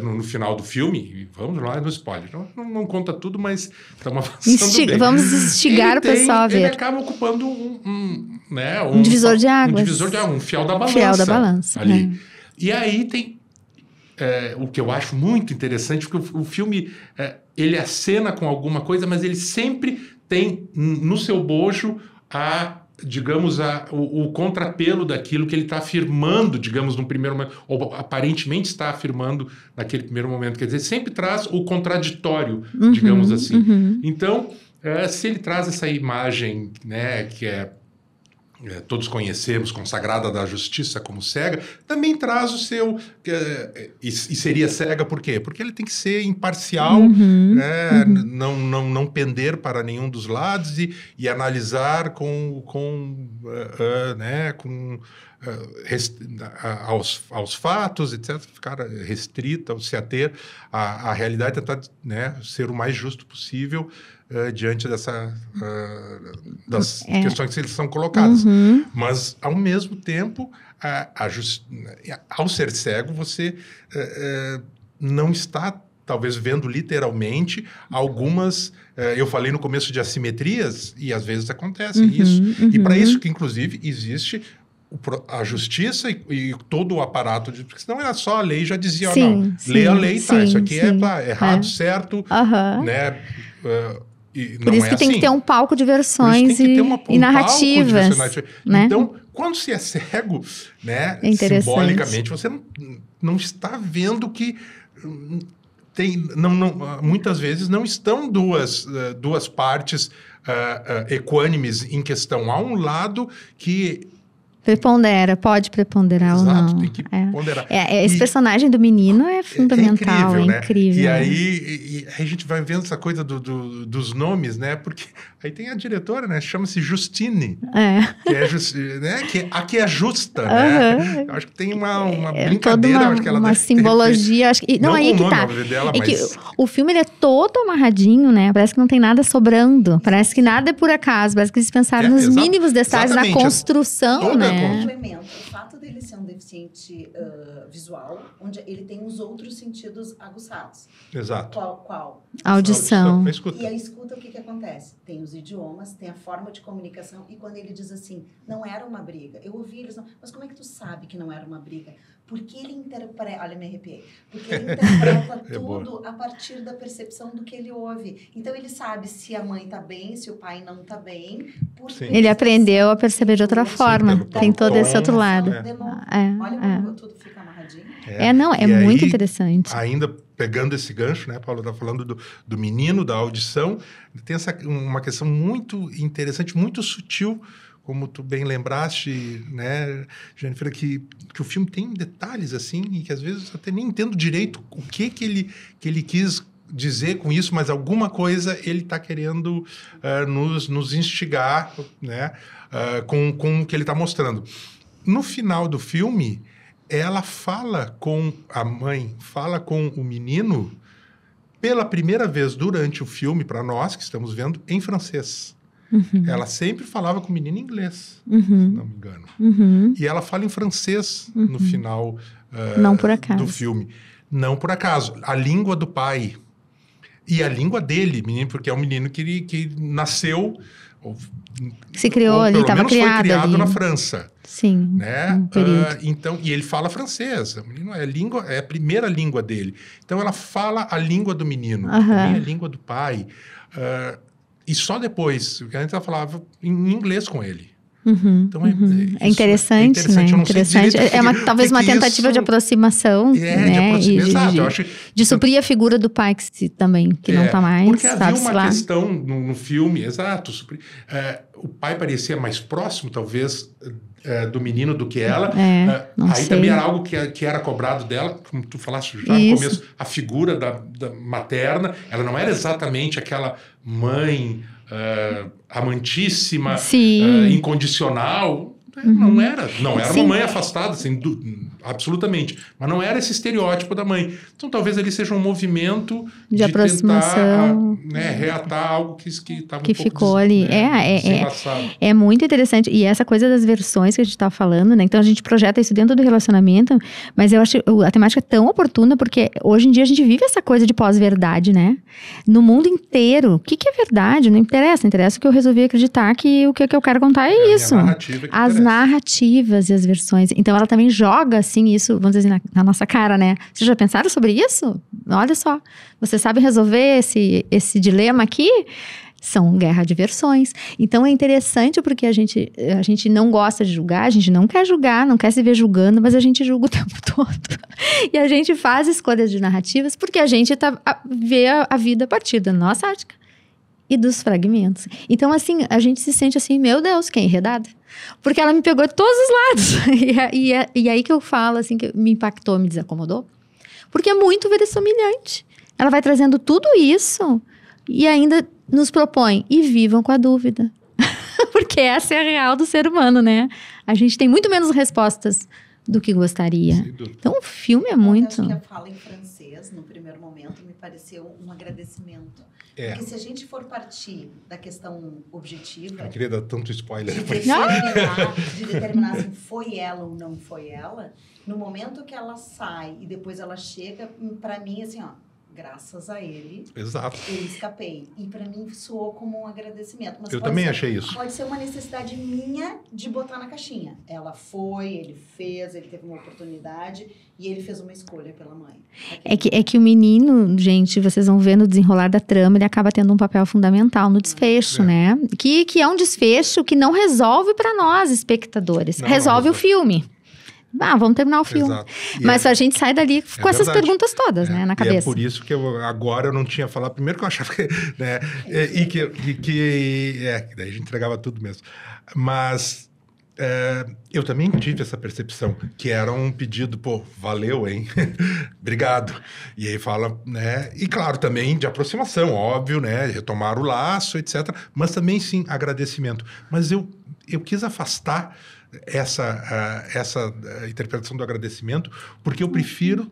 no final do filme, vamos lá no spoiler, não conta tudo, mas estamos avançando bem. Vamos instigar o pessoal a ver. Ele acaba ocupando um divisor de águas. Um divisor de águas, um fiel da balança. Fiel da balança. Ali. E aí tem... o que eu acho muito interessante, porque o filme, ele acena com alguma coisa, mas ele sempre tem no seu bojo o contrapelo daquilo que ele está afirmando, digamos, num primeiro momento, ou aparentemente está afirmando naquele primeiro momento. Quer dizer, sempre traz o contraditório, digamos assim. Então, se ele traz essa imagem, né, que todos conhecemos, consagrada da justiça como cega, também traz o seu... e seria cega por quê? Porque ele tem que ser imparcial, né? Não pender para nenhum dos lados e analisar aos fatos, etc., ficar restrita, se ater à realidade, tentar, né, ser o mais justo possível diante das questões que eles são colocadas. Mas, ao mesmo tempo, ao ser cego, você não está, talvez, vendo literalmente algumas... eu falei no começo de assimetrias, e às vezes acontece isso. E para isso que, inclusive, existe... a justiça e todo o aparato, porque senão era só a lei, já dizia, lê a lei, tá, isso aqui é errado, certo, né? Por isso que tem que ter um palco de versões e narrativa. Né? Então, quando se é cego, né, simbolicamente, você não está vendo que muitas vezes não estão duas partes equânimes em questão. Há um lado que... pode preponderar ou não. Tem que ponderar. Esse personagem do menino é fundamental, é incrível. E aí a gente vai vendo essa coisa dos nomes, né? Porque aí tem a diretora, né? Chama-se Justine. Que é justa, né? Eu acho que tem uma brincadeira. Acho que ela uma simbologia. Acho que, não, aí que tá. Dela, que o filme ele é todo amarradinho, né? Parece que não tem nada sobrando. Parece que nada é por acaso. Parece que eles pensaram nos mínimos detalhes da construção, né? Complemento. O fato dele ser um deficiente visual, onde ele tem os outros sentidos aguçados. Exato. Qual? A audição. E a escuta, o que acontece? Tem os idiomas, tem a forma de comunicação, e quando ele diz assim, não era uma briga. Eu ouvi eles, mas como é que tu sabe que não era uma briga? Porque ele interpreta... Olha, me arrepiei. Porque ele interpreta tudo a partir da percepção do que ele ouve. Então, ele sabe se a mãe tá bem, se o pai não tá bem. Ele aprendeu a perceber de outra forma. Tem todo esse outro lado. Olha como tudo fica amarradinho. É muito interessante. Ainda pegando esse gancho, né, Paula, tá falando do menino, da audição, tem uma questão muito interessante, muito sutil, como tu bem lembraste, né, Jennifer, que o filme tem detalhes assim, e que às vezes eu até nem entendo direito o que ele quis dizer com isso, mas alguma coisa ele está querendo nos instigar, né, com o que ele está mostrando. No final do filme, ela fala com a mãe, fala com o menino, pela primeira vez durante o filme, para nós que estamos vendo, em francês. Uhum. Ela sempre falava com o menino em inglês, se não me engano. Uhum. E ela fala em francês no final não por acaso. Do filme. Não por acaso. A língua do pai. E a língua dele, menino, porque é um menino que nasceu... Se criou, ele estava criado foi criado ali. Na França. Sim, né? Então, e ele fala francês. O menino é a primeira língua dele. Então, ela fala a língua do menino, também a língua do pai. E só depois, a gente falava em inglês com ele. Uhum, então, é interessante, né? Interessante. Talvez uma tentativa de aproximação, né? De suprir a figura do pai que não está mais. Porque havia uma questão no filme, exato. O pai parecia mais próximo, talvez, do menino do que ela. Aí também era algo que era cobrado dela, como tu falaste já no começo, a figura da materna. Ela não era exatamente aquela mãe... amantíssima, incondicional, não era uma mãe afastada, assim, absolutamente, mas não era esse estereótipo da mãe. Então talvez ali seja um movimento de aproximação, tentar reatar algo que estava que ficou ali. É muito interessante, e essa coisa das versões que a gente estava falando, né? Então a gente projeta isso dentro do relacionamento, mas eu acho a temática é tão oportuna, porque hoje em dia a gente vive essa coisa de pós-verdade, né? No mundo inteiro, o que é verdade? Não interessa o que eu resolvi acreditar, que o que eu quero contar é isso. As narrativas e as versões. Então ela também joga assim isso, vamos dizer assim, na nossa cara, né? Vocês já pensaram sobre isso? Olha só, você sabe resolver esse dilema aqui? São guerra de versões. Então é interessante porque a gente não gosta de julgar, a gente não quer julgar, não quer se ver julgando, mas a gente julga o tempo todo. E a gente faz escolhas de narrativas porque a gente vê a vida a partir da nossa ótica e dos fragmentos. Então, assim, a gente se sente assim, meu Deus, que enredada. Porque ela me pegou de todos os lados. E aí que eu falo, assim, que me impactou, me desacomodou. Porque é muito verossimilhante. Ela vai trazendo tudo isso e ainda nos propõe, e vivam com a dúvida. Porque essa é a real do ser humano, né? A gente tem muito menos respostas do que gostaria. Então, o filme é muito... Eu acho que a fala em francês, no primeiro momento, me pareceu um agradecimento. Porque se a gente for partir da questão objetiva... Eu queria dar tanto spoiler. De determinar se foi ela ou não foi ela, no momento que ela sai e depois ela chega, para mim, assim, ó, graças a ele, exato, eu escapei. E para mim soou como um agradecimento. Mas eu também achei isso. Pode ser uma necessidade minha de botar na caixinha. Ela foi, ele fez, ele teve uma oportunidade e ele fez uma escolha pela mãe. É que o menino, gente, vocês vão ver no desenrolar da trama, ele acaba tendo um papel fundamental no desfecho, né? Que é um desfecho que não resolve para nós, espectadores. Resolve o filme. Vamos terminar o filme. Exato. Mas a gente sai dali com essas perguntas todas, né, na cabeça. E é por isso que agora eu não tinha falado. Primeiro que eu achava que... Né, daí a gente entregava tudo mesmo. Mas eu também tive essa percepção, que era um pedido, valeu, hein? Obrigado. E aí fala, né? E claro, também de aproximação, óbvio, né? Retomar o laço, etc. Mas também, sim, agradecimento. Mas eu quis afastar essa interpretação do agradecimento, porque eu prefiro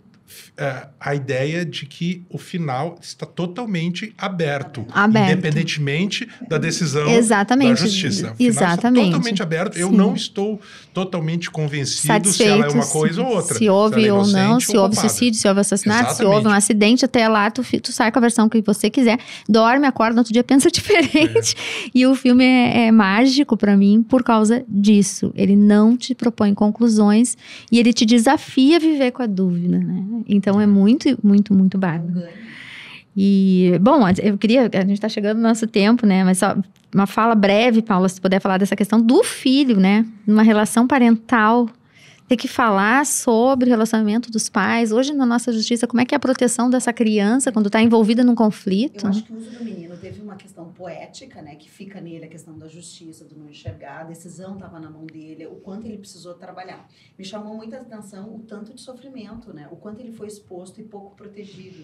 a ideia de que o final está totalmente aberto. Independentemente da decisão da justiça. O final está totalmente aberto. Sim. Eu não estou totalmente convencido se ela é uma coisa ou outra. Se houve ou não, se houve suicídio, se houve assassinato, se houve um acidente, até lá tu sai com a versão que você quiser. Dorme, acorda, no outro dia pensa diferente. E o filme é mágico pra mim por causa disso. Ele não te propõe conclusões e ele te desafia a viver com a dúvida, né? Então é muito, muito, muito bárbaro. E, bom, eu queria... A gente está chegando no nosso tempo, né? Mas só uma fala breve, Paula, se puder falar dessa questão do filho, né? Numa relação parental ter que falar sobre o relacionamento dos pais. Hoje, na nossa justiça, como é que é a proteção dessa criança quando está envolvida num conflito? Eu acho que o uso do menino teve uma questão poética, né? Que fica nele, a questão da justiça, do não enxergar, a decisão estava na mão dele, o quanto ele precisou trabalhar. Me chamou muita atenção o tanto de sofrimento, né? O quanto ele foi exposto e pouco protegido.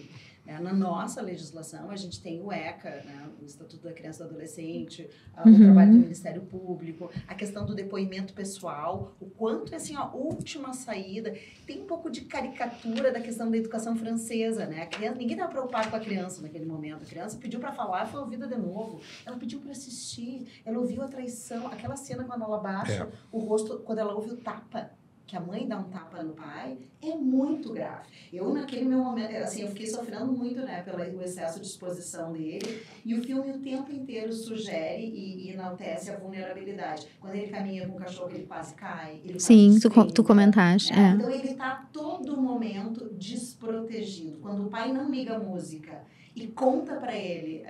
Na nossa legislação, a gente tem o ECA, né, o Estatuto da Criança e do Adolescente, o trabalho do Ministério Público, a questão do depoimento pessoal, o quanto é assim, a última saída. Tem um pouco de caricatura da questão da educação francesa, né? A criança, ninguém estava preocupado com a criança naquele momento. A criança pediu para falar, foi ouvida de novo. Ela pediu para assistir, ela ouviu a traição, aquela cena quando ela baixa o rosto, quando ela ouve o tapa, que a mãe dá um tapa no pai, é muito grave. Eu, naquele meu momento, assim, eu fiquei sofrendo muito, né, pelo excesso de exposição dele, e o filme o tempo inteiro sugere e enaltece a vulnerabilidade. Quando ele caminha com o cachorro, ele quase cai, ele Sim, tu comentaste. Né? Então, ele está a todo momento desprotegido. Quando o pai não liga a música e conta para ele,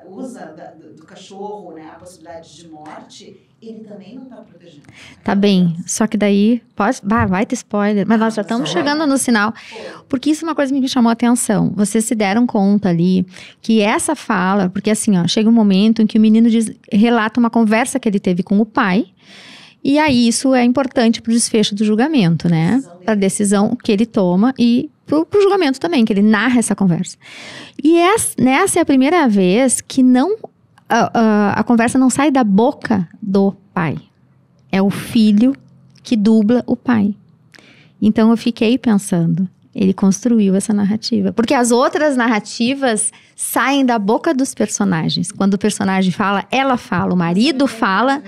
usa do cachorro, né, a possibilidade de morte, ele também não está protegendo. Tá bem, só que daí, vai ter spoiler, mas nós já estamos chegando no sinal, porque isso é uma coisa que me chamou a atenção. Vocês se deram conta ali que essa fala, porque assim, ó, chega um momento em que o menino relata uma conversa que ele teve com o pai, e aí isso é importante para o desfecho do julgamento, né? Para a decisão que ele toma e para o julgamento também, que ele narra essa conversa. E nessa é a primeira vez que a conversa não sai da boca do pai. É o filho que dubla o pai. Então eu fiquei pensando, ele construiu essa narrativa. Porque as outras narrativas saem da boca dos personagens. Quando o personagem fala, ela fala, o marido fala.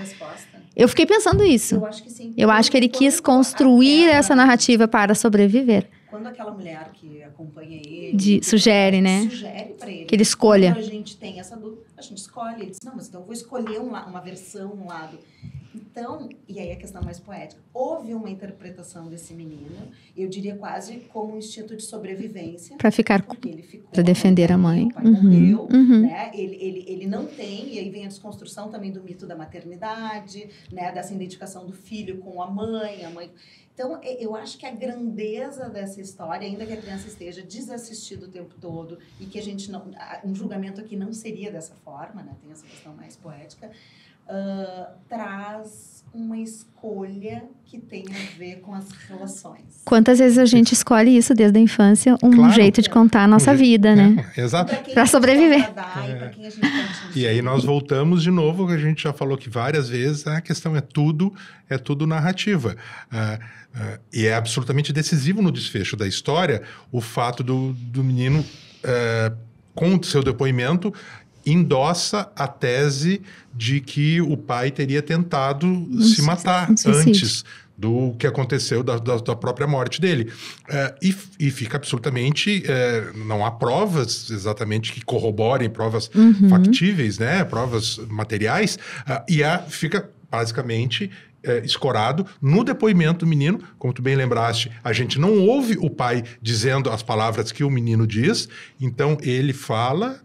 Eu fiquei pensando isso. Eu acho que sim. Eu acho que ele quis construir essa narrativa para sobreviver. Quando aquela mulher que acompanha ele... Sugere, né? Sugere para ele. Que ele escolha. Quando a gente tem essa dúvida, a gente escolhe. Ele diz, não, mas então eu vou escolher uma versão, um lado. Então, e aí a questão mais poética. Houve uma interpretação desse menino, eu diria quase como um instinto de sobrevivência. Para ficar... Para defender a mãe. O pai morreu, né? Ele não tem, e aí vem a desconstrução também do mito da maternidade, né? Dessa identificação do filho com a mãe. Então, eu acho que a grandeza dessa história, ainda que a criança esteja desassistida o tempo todo e que a gente não... Um julgamento aqui não seria dessa forma, né? Tem essa questão mais poética. Traz uma escolha que tem a ver com as relações. Quantas vezes a gente escolhe isso desde a infância, jeito de contar a nossa vida, né? Exato. Para sobreviver. E aí nós voltamos de novo, que a gente já falou que várias vezes, a questão é tudo narrativa. E é absolutamente decisivo no desfecho da história o fato do menino, com o seu depoimento, endossa a tese de que o pai teria tentado se matar antes do que aconteceu da própria morte dele. E fica absolutamente... não há provas exatamente que corroborem, provas factíveis, né? Provas materiais. Fica basicamente... escorado no depoimento do menino, como tu bem lembraste, a gente não ouve o pai dizendo as palavras que o menino diz, então ele fala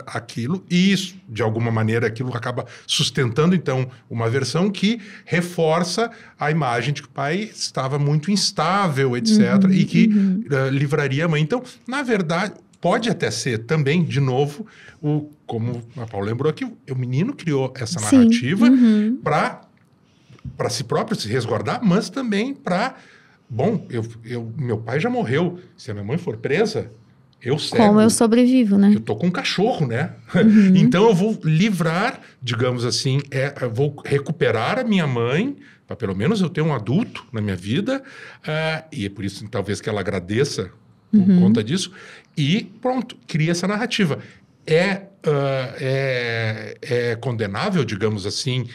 aquilo, e isso, de alguma maneira, aquilo acaba sustentando, então, uma versão que reforça a imagem de que o pai estava muito instável, etc., e que livraria a mãe. Então, na verdade, pode até ser também, de novo, como a Paula lembrou aqui, o menino criou essa narrativa para si próprio se resguardar, mas também para... Bom, meu pai já morreu. Se a minha mãe for presa, eu cego. Como eu sobrevivo, né? Eu tô com um cachorro, né? Então eu vou livrar, digamos assim, eu vou recuperar a minha mãe, para pelo menos eu ter um adulto na minha vida, e é por isso talvez que ela agradeça por conta disso, e pronto, cria essa narrativa. É condenável, digamos assim,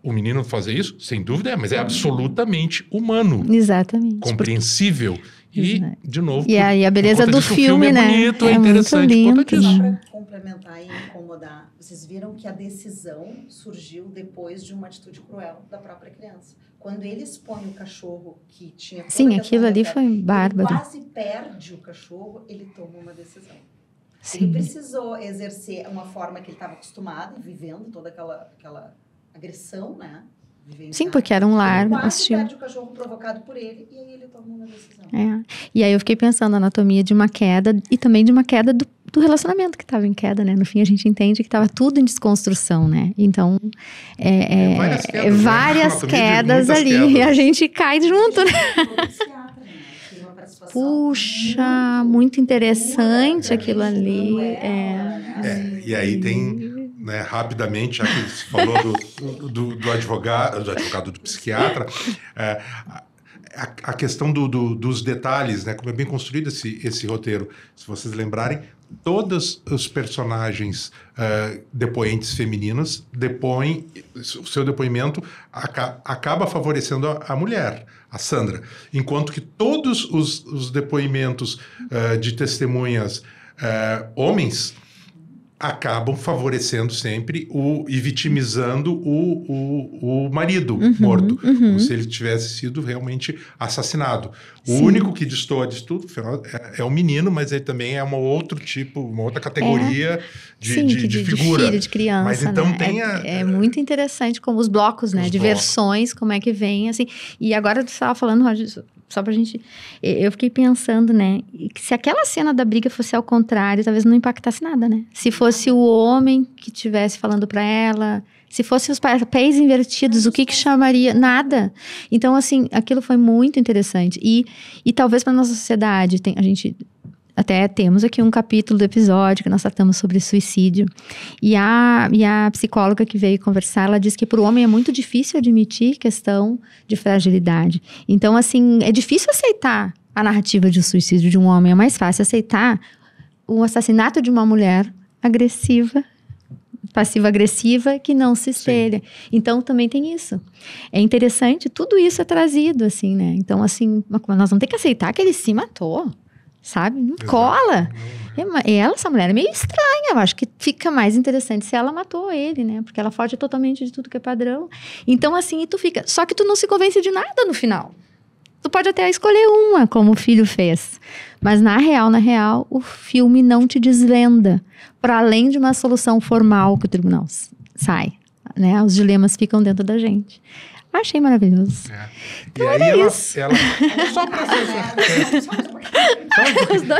o menino fazer isso? Sem dúvida mas é absolutamente humano. Exatamente. Compreensível. E, de novo... E a beleza do filme, né? Bonito, é interessante por conta disso. Só para complementar e incomodar, vocês viram que a decisão surgiu depois de uma atitude cruel da própria criança. Quando ele expõe o cachorro que tinha... Sim, aquilo ali foi bárbaro. Ele quase perde o cachorro, ele toma uma decisão. Sim. Ele precisou exercer uma forma que ele estava acostumado, vivendo toda aquela agressão, né? vivenciar. Sim, porque era um lar Quase hostil. perde o cachorro provocado por ele, e aí ele toma uma decisão. E aí eu fiquei pensando na anatomia de uma queda e também de uma queda do relacionamento que estava em queda, né? No fim a gente entende que estava tudo em desconstrução, né? Então, várias quedas ali, quedas. E a gente cai junto, né? Puxa, muito interessante aquilo ali. E aí tem, né, rapidamente, já que você falou do advogado, do psiquiatra, a questão dos detalhes, né, como é bem construído esse roteiro. Se vocês lembrarem, todos os personagens depoentes femininas depõem, o seu depoimento acaba favorecendo a mulher, a Sandra, enquanto que todos os depoimentos de testemunhas homens acabam favorecendo sempre e vitimizando o marido morto, como se ele tivesse sido realmente assassinado. O único que destoa disso tudo é o menino, mas ele também é uma outra categoria de figura. De filho, de criança, mas então né? tem é muito interessante como os blocos, né? De versões, como é que vem, assim. E agora tu estava falando, Roger, só pra gente... Eu fiquei pensando, né? Que se aquela cena da briga fosse ao contrário, talvez não impactasse nada, né? Se fosse o homem que estivesse falando pra ela... Se fossem os papéis invertidos, o que chamaria? Nada. Então, assim, aquilo foi muito interessante. E talvez para nossa sociedade, a gente... Até temos aqui um capítulo do episódio que nós tratamos sobre suicídio. E a psicóloga que veio conversar, ela disse que para o homem é muito difícil admitir questão de fragilidade. Então, assim, é difícil aceitar a narrativa de um suicídio de um homem. É mais fácil aceitar o assassinato de uma mulher agressiva, passiva-agressiva, que não se espelha. Sim. Então, também tem isso. É interessante, tudo isso é trazido, assim, né? Então, assim, nós vamos ter que aceitar que ele se matou. Sabe? Não cola. Essa mulher é meio estranha. Eu acho que fica mais interessante se ela matou ele, né? Porque ela foge totalmente de tudo que é padrão. Então, assim, tu fica... Só que tu não se convence de nada no final. Tu pode até escolher uma, como o filho fez. Mas, na real, o filme não te desvenda. Para além de uma solução formal que o tribunal sai. Né? Os dilemas ficam dentro da gente. Achei maravilhoso. Então, e aí ela só para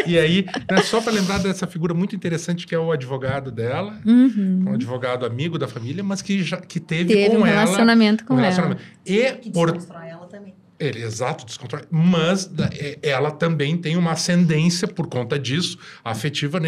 e aí, né, só para lembrar dessa figura muito interessante que é o advogado dela, um advogado amigo da família, mas que teve com um relacionamento com ela. E que desconstrói ela também. Exato, descontrole. Mas ela também tem uma ascendência por conta disso, afetiva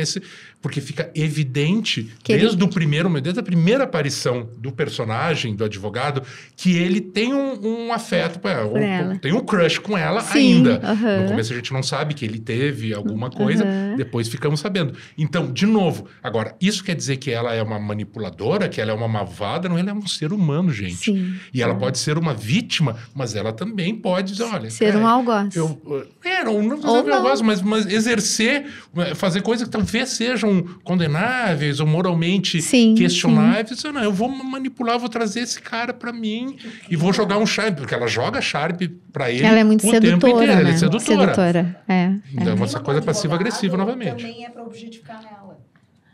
porque fica evidente desde a primeira aparição do personagem, do advogado, que ele tem um afeto por ela. Tem um crush com ela. Sim, ainda. No começo a gente não sabe que ele teve alguma coisa, depois ficamos sabendo. Então, de novo, agora, isso quer dizer que ela é uma manipuladora, que ela é uma malvada? Não, ela é um ser humano, gente. Sim, e ela pode ser uma vítima, mas ela também pode dizer, olha... Ser um algoz. Não algoz, mas exercer, fazer coisas que talvez sejam condenáveis ou moralmente questionáveis. Não, eu vou manipular, vou trazer esse cara pra mim e vou jogar um Sharp, porque ela joga Sharp pra ele ela é muito o tempo inteiro. Né? Ela é sedutora. Então, essa coisa passiva-agressiva novamente. Também é pra objetificar ela.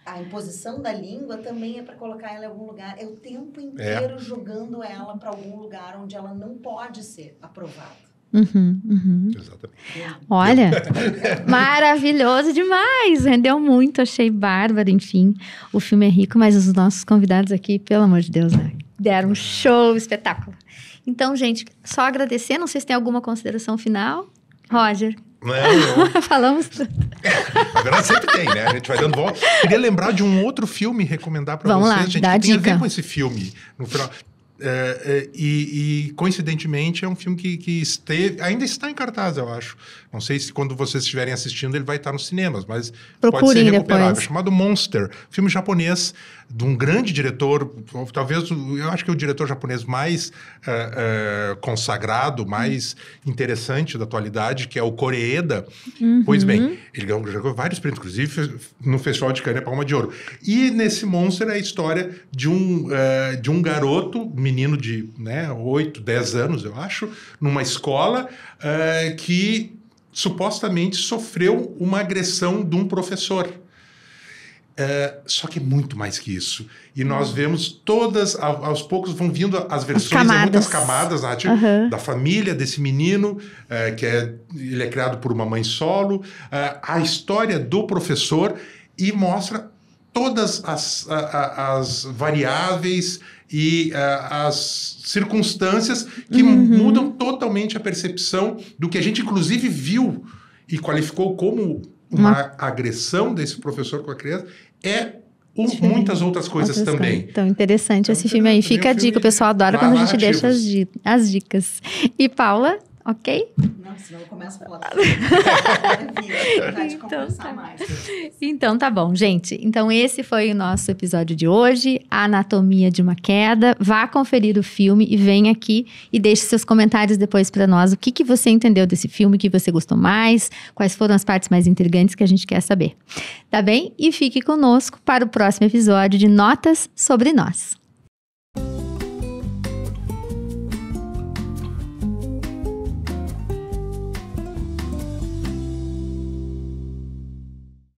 A imposição da língua também é para colocar ela em algum lugar. É o tempo inteiro jogando ela para algum lugar onde ela não pode ser aprovada. Exatamente. Olha, maravilhoso demais. Rendeu muito, achei bárbaro. Enfim, o filme é rico, mas os nossos convidados aqui, pelo amor de Deus, né? Deram um show, espetáculo. Então, gente, só agradecer. Não sei se tem alguma consideração final. Roger. Falamos tudo. Na verdade, sempre tem, né? A gente vai dando volta. Queria lembrar de um outro filme, recomendar para vocês, lá, gente, dá que tem dica. a ver com esse filme. No final. Coincidentemente, é um filme que ainda está em cartaz, eu acho. Não sei se quando vocês estiverem assistindo ele vai estar nos cinemas, mas procurem pode ser recuperável. Depois. Chamado Monster, filme japonês de um grande diretor, talvez, eu acho que é o diretor japonês mais consagrado, mais interessante da atualidade, que é o Koreeda. Pois bem, ele ganhou vários prêmios, inclusive no Festival de Cannes, Palma de Ouro. E nesse Monster é a história de um garoto, menino de 8, 10 anos, eu acho, numa escola que supostamente sofreu uma agressão de um professor. Só que é muito mais que isso. E nós vemos todas, aos poucos vão vindo as versões, muitas camadas narrativas da família desse menino, ele é criado por uma mãe solo, a história do professor, e mostra todas as variáveis e as circunstâncias que mudam totalmente a percepção do que a gente inclusive viu e qualificou como uma agressão desse professor com a criança, muitas outras coisas também. Então, interessante esse filme aí. Fica a dica, o pessoal adora quando a gente deixa as dicas. E Paula, ok? Não, senão eu começo a falar. Então tá bom, gente. Então esse foi o nosso episódio de hoje, A Anatomia de uma Queda. Vá conferir o filme e venha aqui e deixe seus comentários depois para nós. O que você entendeu desse filme, o que você gostou mais, quais foram as partes mais intrigantes que a gente quer saber. Tá bem? E fique conosco para o próximo episódio de Notas sobre Nós.